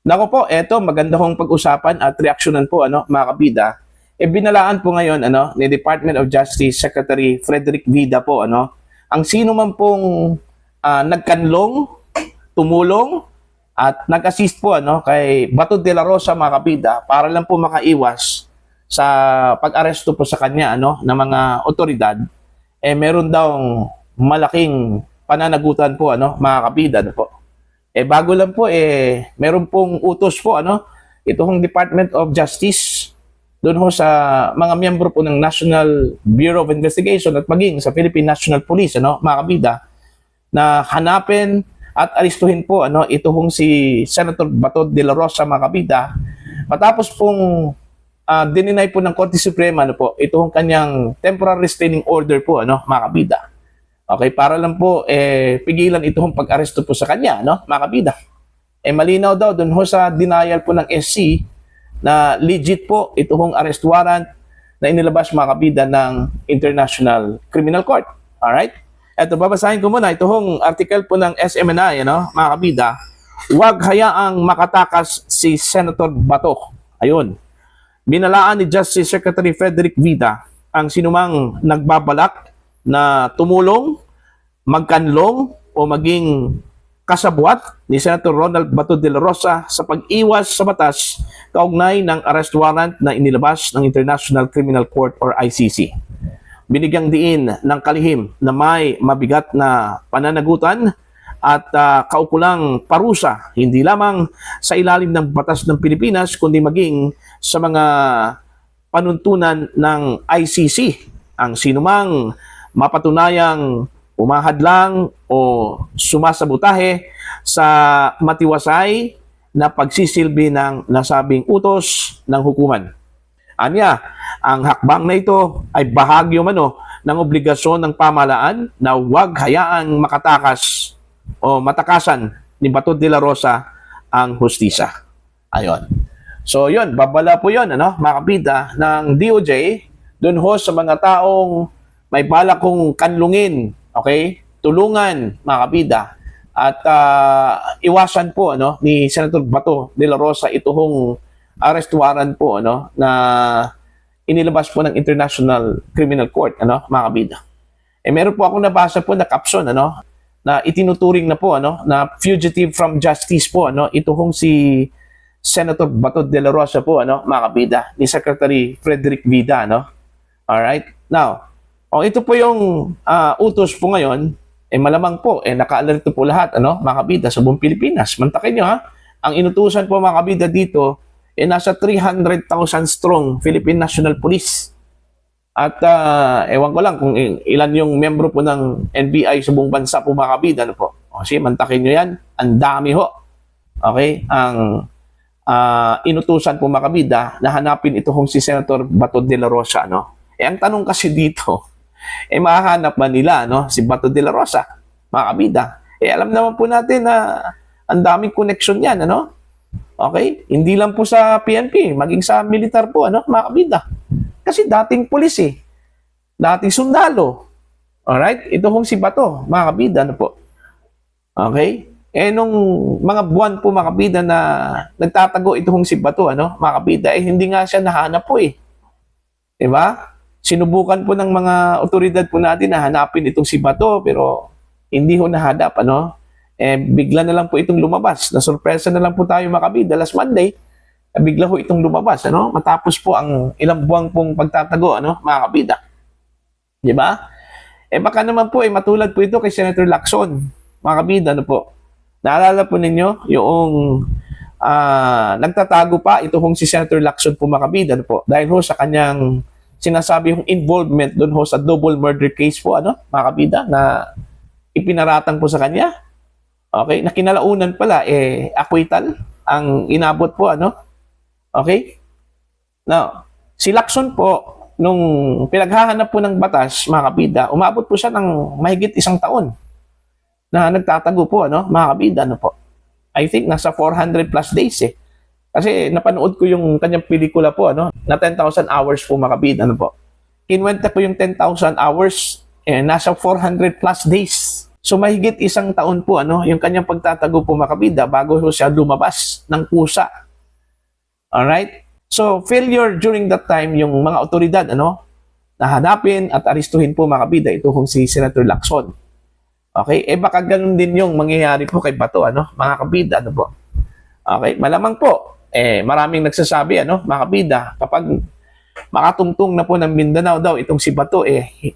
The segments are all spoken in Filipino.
Nako po, eto maganda kong pag-usapan at reaksyonan po mga kabida. Binalaan po ngayon ni Department of Justice Secretary Frederick Vida po ang sino man pong nagkanlong, tumulong at nag-assist po kay Bato de la Rosa mga kabida para lang po makaiwas sa pag-aresto po sa kanya ng mga otoridad. Meron daw malaking pananagutan po mga kabida po. Bago lang po, meron pong utos po, itong Department of Justice, doon ho sa mga miyembro po ng National Bureau of Investigation at maging sa Philippine National Police, mga kabida, na hanapin at aristuhin po, itong si Senator Bato de la Rosa, mga kabida, matapos pong dininay po ng Korte Suprema, itong kanyang temporary restraining order po, mga kabida. Okay, para lang po pigilan itong pag-aresto po sa kanya, mga kabida. Malinaw daw doon ho sa denial po ng SC na legit po itong arrest warrant na inilabas mga kabida ng International Criminal Court. Alright? Ito, babasahin ko muna itong article po ng SMNI, mga kabida. Huwag hayaang makatakas si Senator Bato. Ayun. Binalaan ni Justice Secretary Frederick Vida ang sinumang nagbabalak na tumulong, magkanlong o maging kasabwat ni Senator Ronald Bato de la Rosa sa pag-iwas sa batas kaugnay ng arrest warrant na inilabas ng International Criminal Court or ICC. Binigyang diin ng kalihim na may mabigat na pananagutan at kaukulang parusa hindi lamang sa ilalim ng batas ng Pilipinas kundi maging sa mga panuntunan ng ICC ang sinumang mapatunayang umahadlang o sumasabotahe sa matiwasay na pagsisilbi ng nasabing utos ng hukuman. Anya, ang hakbang na ito ay bahagyo ng obligasyon ng pamahalaan na huwag hayaang makatakas o matakasan ni Bato de la Rosa ang hustisya. Ayon. So yun, babala po yun, mga kabida ng DOJ doon ho sa mga taong may balak kong kanlungin, okay? Tulungan, mga kabida. At iwasan po ni Senator Bato de la Rosa itong arrest warrant po na inilabas po ng International Criminal Court, mga kabida. Meron po akong nabasa po na caption na itinuturing na po na fugitive from justice po itong si Senator Bato de la Rosa po mga kabida ni Secretary Frederick Vida Alright? Now, ito po yung utos po ngayon, malamang po, naka-alerto po lahat, mga kabida sa buong Pilipinas. Mantakin nyo, ang inutusan po mga kabida dito, nasa 300,000 strong Philippine National Police. At ewan ko lang kung ilan yung membro po ng NBI sa buong bansa po mga kabida. Kasi mantakin nyo yan, ang dami ho. Okay? Ang inutusan po mga kabida na hanapin itong si Senator Bato de la Rosa. Ang tanong kasi dito, mahahanap ba nila si Bato de la Rosa, mga kabida? Alam naman po natin na ang daming connection yan, Okay? Hindi lang po sa PNP, maging sa militar po, mga kabida. Kasi dating pulis dating sundalo. Alright? Ito kong si Bato, mga kabida, po. Okay? Nung mga buwan po, mga kabida, na nagtatago ito kong si Bato, mga kabida, hindi nga siya nahanap po Diba? Sinubukan po ng mga otoridad po natin na hanapin itong si Bato pero hindi ho nahanap bigla na lang po itong lumabas. Na sorpresa na lang po tayo mga kabida last Monday. Bigla ho itong lumabas matapos po ang ilang buwang pong pagtatago mga kabida. Di ba? Baka naman po matulad po ito kay Senator Lacson, mga kabida po. Naalala po ninyo yung nagtatago pa itong si Senator Lacson po mga kabida po dahil ho sa kanyang sinasabi yung involvement doon ho sa double murder case po, mga kabida, na ipinaratang po sa kanya. Okay? Na kinalaunan pala, acquittal ang inabot po, Okay? Now, si Lacson po, nung pinaghahanap po ng batas, mga kabida, umabot po siya ng mahigit 1 taon na nagtatago po, mga kabida, po. I think nasa 400 plus days, Kasi napanood ko yung kanyang pelikula po, na 10,000 hours po mga kabida, po. Kinwenta ko yung 10,000 hours, nasa 400 plus days. So mahigit 1 taon po yung kanyang pagtatago po mga kabida bago siya lumabas ng pusa. Alright? So, failure during that time, yung mga otoridad, nahanapin at aristuhin po mga kabida, ito kung si Senator Lacson. Okay? Baka ganun din yung mangyayari po kay Bato, mga kabida, po. Okay? Malamang po, maraming nagsasabi, mga kabida, kapag makatungtong na po ng Mindanao daw, itong si Bato,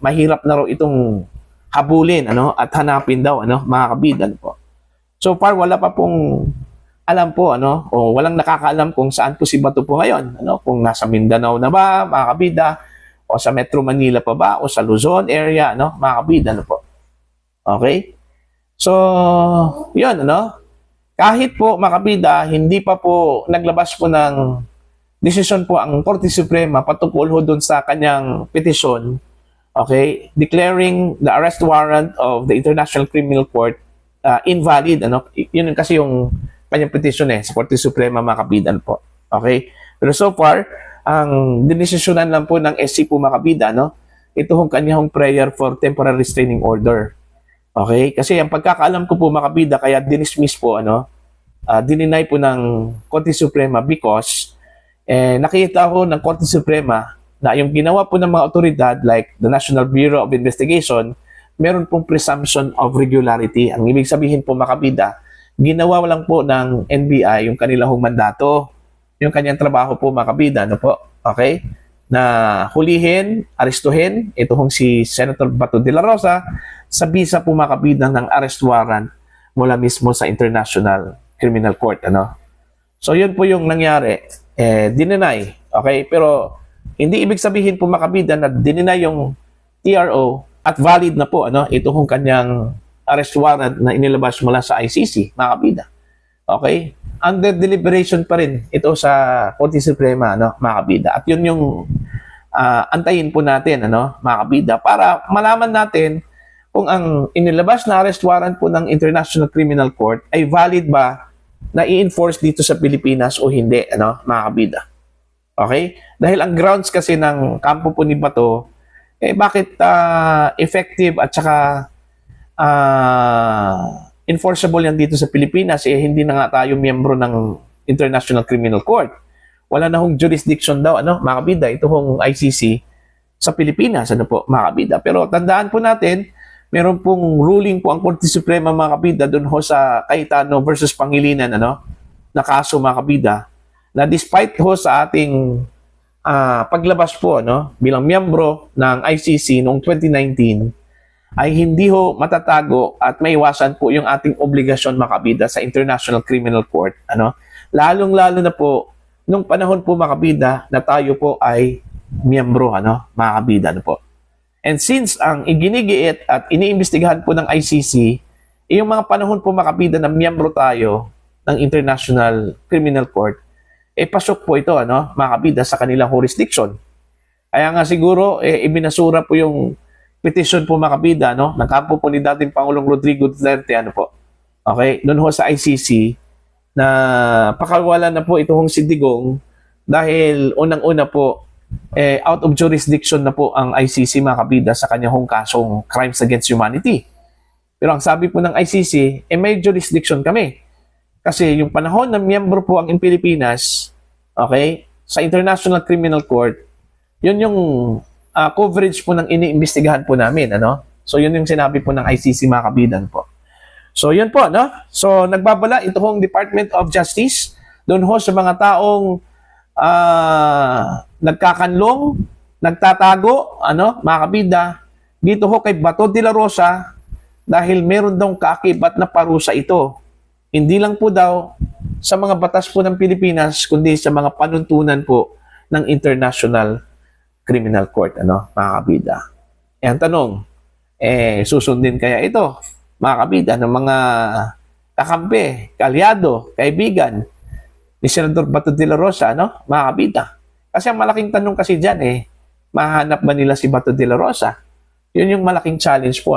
mahirap na raw itong habulin, at hanapin daw, mga kabida, po. So far, wala pa pong alam po, o walang nakakaalam kung saan po si Bato po ngayon, kung nasa Mindanao na ba, mga kabida, o sa Metro Manila pa ba, o sa Luzon area, mga kabida, po. Okay? So, yun, kahit po, mga kabida, hindi pa po naglabas po ng desisyon po ang Korte Suprema patungkol ho dun sa kanyang petisyon, okay, declaring the arrest warrant of the International Criminal Court invalid, yun kasi yung kanyang petisyon sa Korte Suprema, mga kabida, po. Okay? Pero so far, ang dinesisyonan lang po ng SC po, mga kabida, ito hong kanyang prayer for temporary restraining order. Okay? Kasi ang pagkakaalam ko po, mga kabida, kaya dinismiss po, dininay po ng Korte Suprema because nakita ko ng Korte Suprema na yung ginawa po ng mga otoridad like the National Bureau of Investigation, meron pong presumption of regularity. Ang ibig sabihin po, mga kabida, ginawa lang po ng NBI yung kanilang mandato, yung kanyang trabaho po, mga kabida, po, okay? Na hulihin, aristuhin, ito hong si Senator Bato de la Rosa, sa bisa po, mga kabida, ng arrest warrant mula mismo sa International Criminal Court, So, yun po yung nangyari, dininay, okay? Pero, hindi ibig sabihin po, mga kabida, na dininay yung TRO at valid na po, ito hong kanyang arrest warrant na inilabas mula sa ICC, mga kabida. Okay? Under deliberation pa rin ito sa Korte Suprema, mga kabida. At yun yung antayin po natin, mga kabida, para malaman natin kung ang inilabas na arrest warrant po ng International Criminal Court ay valid ba na i-enforce dito sa Pilipinas o hindi, mga kabida. Okay? Dahil ang grounds kasi ng kampo po ni Bato, bakit effective at saka enforceable yan dito sa Pilipinas, hindi na nga tayo miyembro ng International Criminal Court. Wala na hong jurisdiction daw, mga kabida, ito hong ICC sa Pilipinas, po, mga kabida. Pero tandaan po natin, meron pong ruling po ang Korte Suprema, mga kabida, doon ho sa Cayetano versus Pangilinan, na kaso, mga kabida, na despite ho sa ating paglabas po, bilang miyembro ng ICC noong 2019, ay hindi ho matatago at maiwasan po yung ating obligasyon, mga kabida, sa International Criminal Court, lalong-lalo na po nung panahon po, mga kabida, na tayo po ay miyembro, mga kabida, po. And since ang iginigiit at iniimbestigahan po ng ICC, yung mga panahon po, mga kabida, na miyembro tayo ng International Criminal Court, pasok po ito, mga kabida, sa kanilang jurisdiction. Kaya nga siguro, ibinasura po yung petition po, mga kabida, ng kampo po ni dating Pangulong Rodrigo Duterte, po. Okay? Doon ho sa ICC, na pakawalan na po ito hong si Digong dahil unang-una po, out of jurisdiction na po ang ICC, mga kabida, sa kanyang kasong crimes against humanity. Pero ang sabi po ng ICC, may jurisdiction kami. Kasi yung panahon na miyembro po ang Pilipinas, okay, sa International Criminal Court, yun yung coverage po ng iniimbestigahan po namin, So, yun yung sinabi po ng ICC, mga kabidan po. So, yun po, So, nagbabala ito hong Department of Justice doon ho sa mga taong nagkakanlong, nagtatago, mga kabida, dito ho kay Bato de la Rosa dahil meron daw kaakibat na parusa ito. Hindi lang po daw sa mga batas po ng Pilipinas, kundi sa mga panuntunan po ng International Criminal Court, mga kabida. Ang tanong, susundin kaya ito, mga kabida, ng mga kakampi, kalyado, kaibigan ni Senador Bato de la Rosa, mga kabida. Kasi ang malaking tanong kasi dyan, mahanap ba nila si Bato de la Rosa? Yun yung malaking challenge po,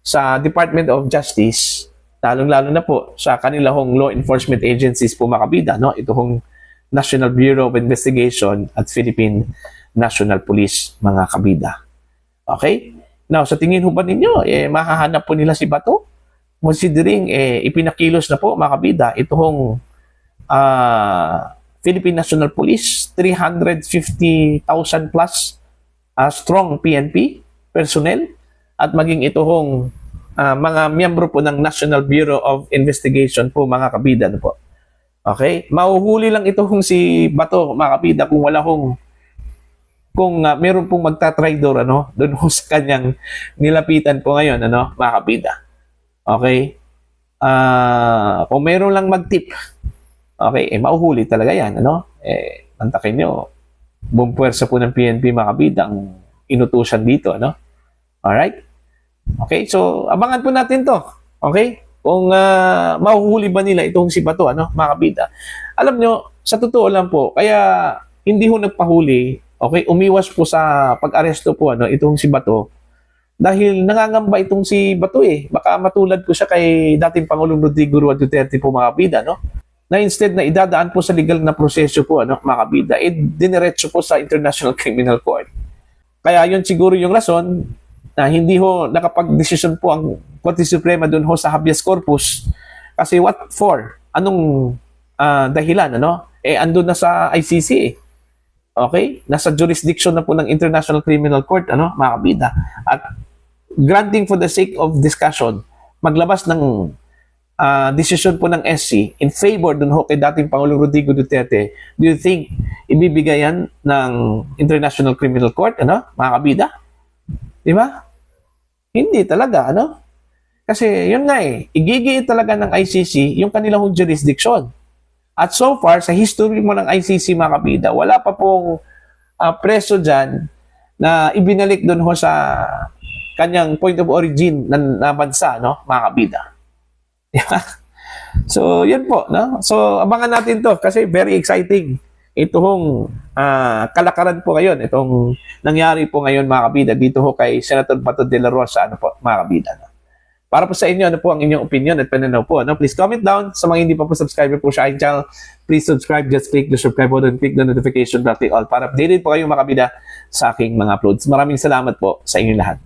sa Department of Justice, lalong-lalo na po sa kanilang law enforcement agencies po, mga kabida, ito hong National Bureau of Investigation at Philippine National Police, mga kabida. Okay? Now, sa tingin ho ba ninyo, mahahanap po nila si Bato? Considering, ipinakilos na po, mga kabida, ito hong Philippine National Police, 350,000 plus strong PNP personnel, at maging itong mga miyembro po ng National Bureau of Investigation po, mga kabida, ano po. Okay? Mahuhuli lang itong si Bato, mga kabida, kung meron pong magta-traitor, ano, doon sa kanyang nilapitan po ngayon, ano, mga kabida. Okay? Kung meron lang mag-tip, okay, mauhuli talaga yan, ano? Antakin nyo, buong puwersa po ng PNP, mga kabida, ang inutusan dito, ano? Alright? Okay, so abangan po natin to. Okay? Kung mahuhuli ba nila itong si Bato, ano, mga kabida. Alam nyo, sa totoo lang po, kaya hindi ho nagpahuli, okay, umiwas po sa pag-aresto po, ano, itong si Bato, dahil nangangamba itong si Bato eh. Baka matulad po siya kay dating Pangulong Rodrigo Roa Duterte po, mga kabida, no? Na instead na idadaan po sa legal na proseso po, ano, mga kabida, diniretso po sa International Criminal Court. Kaya yun siguro yung rason na hindi ho nakapag-desisyon po ang Korte Suprema doon ho sa habeas corpus. Kasi what for? Anong dahilan, ano? Andun na sa ICC eh. Okay? Nasa jurisdiction na po ng International Criminal Court, ano, mga kabida. At granting for the sake of discussion, maglabas ng decision po ng SC in favor dun ho kay dating Pangulong Rodrigo Duterte, do you think ibibigay yan ng International Criminal Court, ano, mga kabida? Di ba? Hindi talaga, ano? Kasi yun nga eh, igigit talaga ng ICC yung kanilang jurisdiction. At so far, sa history mo ng ICC, mga kabida, wala pa pong preso dyan na ibinalik doon ho sa kanyang point of origin na bansa, no, mga kabida. So, yun po, no? So, abangan natin to kasi very exciting. Itong kalakaran po ngayon, itong nangyari po ngayon, mga kabida, dito ho kay Senator Bato de la Rosa, ano po, mga kabida. No? Para po sa inyo, ano po ang inyong opinion at pananaw po, ano? Please comment down. Sa mga hindi pa po subscriber po sa aking channel, please subscribe. Just click the subscribe button, click the notification bell, click all para updated po kayo, mga kabida, sa aking mga uploads. Maraming salamat po sa inyong lahat.